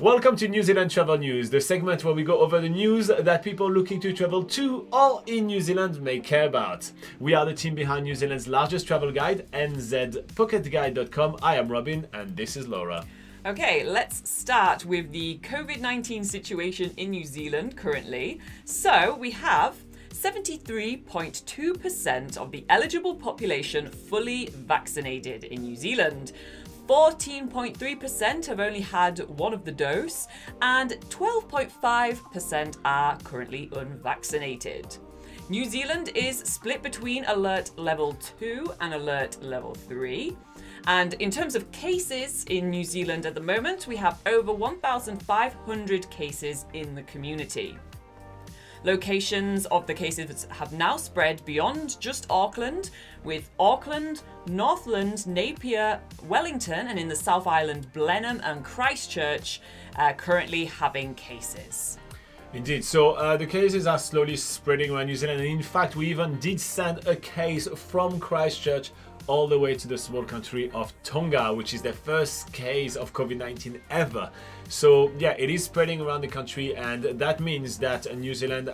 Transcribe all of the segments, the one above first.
Welcome to New Zealand Travel News, the segment where we go over the news that people looking to travel to or in New Zealand may care about. We are the team behind New Zealand's largest travel guide, NZPocketGuide.com. I am Robin and this is Laura. Okay, let's start with the COVID-19 situation in New Zealand currently. So we have 73.2% of the eligible population fully vaccinated in New Zealand. 14.3% have only had one of the dose, and 12.5% are currently unvaccinated. New Zealand is split between Alert Level 2 and Alert Level 3. And in terms of cases in New Zealand at the moment, we have over 1,500 cases in the community. Locations of the cases have now spread beyond just Auckland, with Auckland, Northland, Napier, Wellington, and in the South Island, Blenheim and Christchurch currently having cases. Indeed, so the cases are slowly spreading around New Zealand, and in fact we even did send a case from Christchurch all the way to the small country of Tonga, which is their first case of COVID-19 ever. So yeah, it is spreading around the country, and that means that New Zealand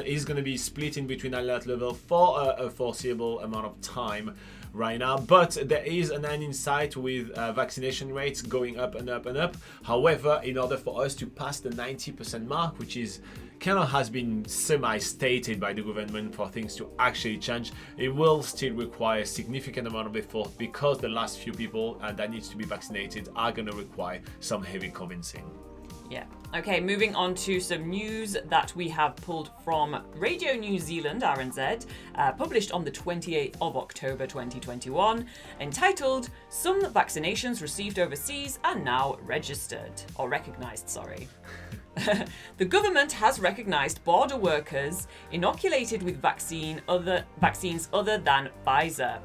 is going to be split in between alert level for a foreseeable amount of time right now, but there is an end in sight with vaccination rates going up and up and up. However, in order for us to pass the 90% mark, which is kind of has been semi-stated by the government for things to actually change, it will still require a significant amount of effort because the last few people that needs to be vaccinated are going to require some heavy convincing. Yeah. Okay, moving on to some news that we have pulled from Radio New Zealand, RNZ, published on the 28th of October 2021, entitled, "Some vaccinations received overseas are now registered," or recognised, sorry. The government has recognised border workers inoculated with vaccines other than Pfizer.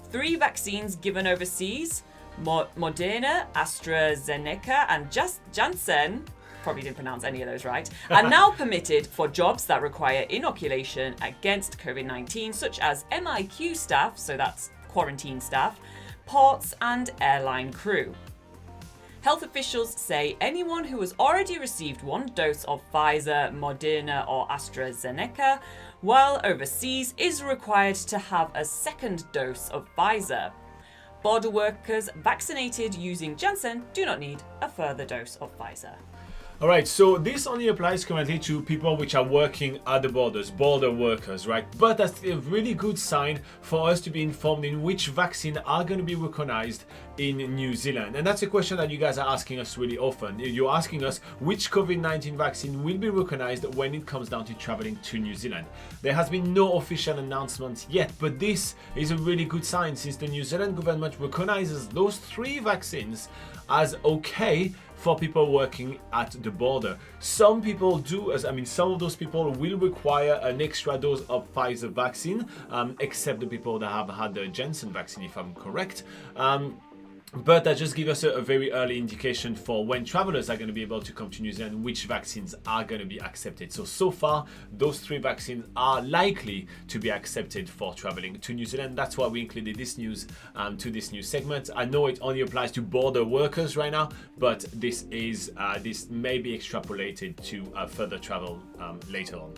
3 vaccines given overseas, Moderna, AstraZeneca, and Janssen, probably didn't pronounce any of those right, are now permitted for jobs that require inoculation against COVID-19, such as MIQ staff, so that's quarantine staff, ports and airline crew. Health officials say anyone who has already received one dose of Pfizer, Moderna, or AstraZeneca while overseas is required to have a second dose of Pfizer. Border workers vaccinated using Janssen do not need a further dose of Pfizer. Alright, so this only applies currently to people which are working at the borders, border workers, right? But that's a really good sign for us to be informed in which vaccine are going to be recognized in New Zealand. And that's a question that you guys are asking us really often. You're asking us which COVID-19 vaccine will be recognized when it comes down to traveling to New Zealand. There has been no official announcement yet, but this is a really good sign since the New Zealand government recognizes those 3 vaccines as okay for people working at the border. Some people do, some of those people will require an extra dose of Pfizer vaccine, except the people that have had the Janssen vaccine, if I'm correct. But that just gives us a very early indication for when travelers are going to be able to come to New Zealand, which vaccines are going to be accepted. So far, those 3 vaccines are likely to be accepted for traveling to New Zealand. That's why we included this news to this new segment. I know it only applies to border workers right now, but this may be extrapolated to further travel later on.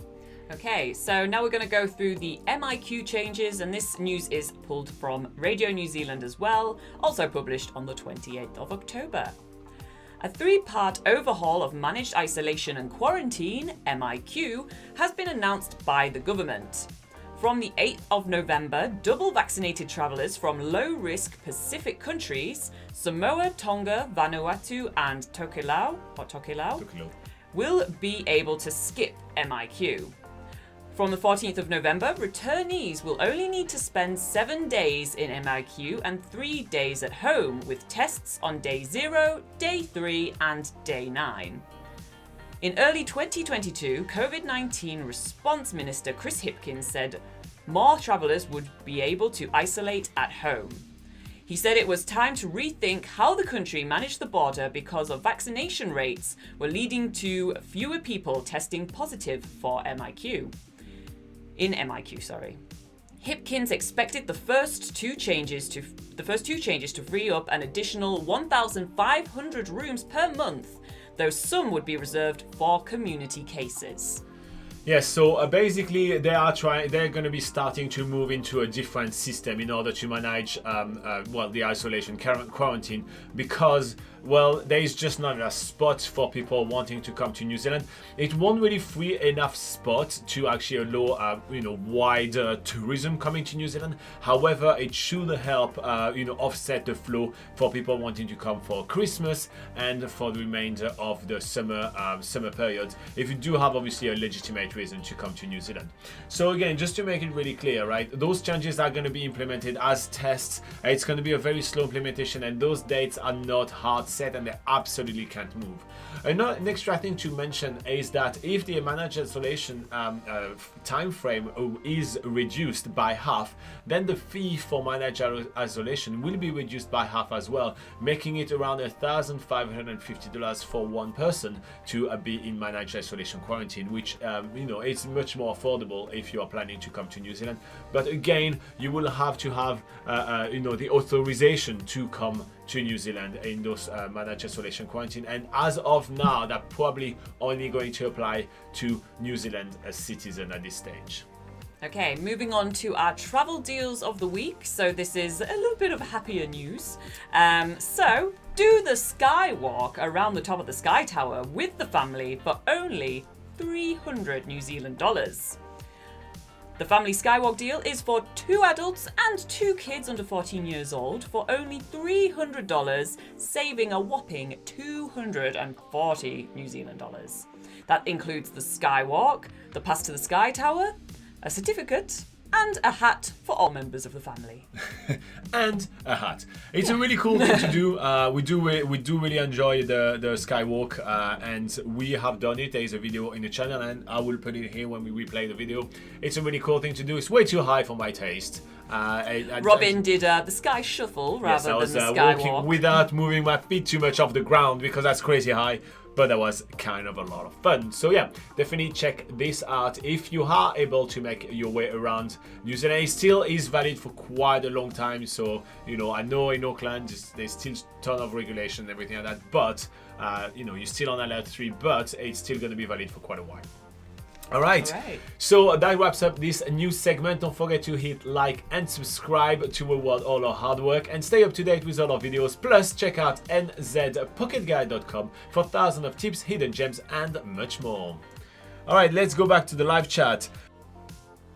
Okay, so now we're going to go through the MIQ changes, and this news is pulled from Radio New Zealand as well, also published on the 28th of October. A 3-part overhaul of managed isolation and quarantine, MIQ, has been announced by the government. From the 8th of November, double vaccinated travellers from low-risk Pacific countries, Samoa, Tonga, Vanuatu and Tokelau, will be able to skip MIQ. From the 14th of November, returnees will only need to spend 7 days in MIQ and 3 days at home, with tests on day 0, day 3 and day 9. In early 2022, COVID-19 Response Minister Chris Hipkins said more travellers would be able to isolate at home. He said it was time to rethink how the country managed the border because of vaccination rates were leading to fewer people testing positive for MIQ. Hipkins expected the first two changes to free up an additional 1,500 rooms per month though some would be reserved for community cases. Yes, so basically they're going to be starting to move into a different system in order to manage the isolation quarantine, because there is just not enough spots for people wanting to come to New Zealand. It won't really free enough spots to actually allow wider tourism coming to New Zealand. However, it should help offset the flow for people wanting to come for Christmas and for the remainder of the summer period, if you do have obviously a legitimate reason to come to New Zealand. So again, just to make it really clear, right, those changes are going to be implemented as tests. It's going to be a very slow implementation, and those dates are not hard set and they absolutely can't move. An extra thing to mention is that if the managed isolation time frame is reduced by half, then the fee for managed isolation will be reduced by half as well, making it around $1,550 for one person to be in managed isolation quarantine, which it's much more affordable if you are planning to come to New Zealand. But again, you will have to have the authorization to come to New Zealand in those managed isolation quarantine, and as of now they're probably only going to apply to New Zealand as citizen at this stage. Okay, moving on to our travel deals of the week. So this is a little bit of happier news. So do the Skywalk around the top of the Sky Tower with the family for only 300 New Zealand dollars. The family Skywalk deal is for 2 adults and 2 kids under 14 years old for only $300, saving a whopping 240 New Zealand dollars. That includes the Skywalk, the pass to the Sky Tower, a certificate, and a hat for all members of the family. And a hat. It's a really cool thing to do. We do really enjoy the Skywalk, and we have done it. There is a video in the channel, and I will put it here when we replay the video. It's a really cool thing to do. It's way too high for my taste. Robin did the Sky Shuffle rather than the Skywalk. Walking without moving my feet too much off the ground because that's crazy high. But that was kind of a lot of fun. So yeah, definitely check this out if you are able to make your way around New Zealand. It still is valid for quite a long time. So, I know in Auckland there's still a ton of regulation and everything like that. But, you're still on Alert 3, but it's still going to be valid for quite a while. All right, so that wraps up this news segment. Don't forget to hit like and subscribe to reward all our hard work and stay up to date with all our videos. Plus, check out nzpocketguide.com for thousands of tips, hidden gems, and much more. All right, let's go back to the live chat.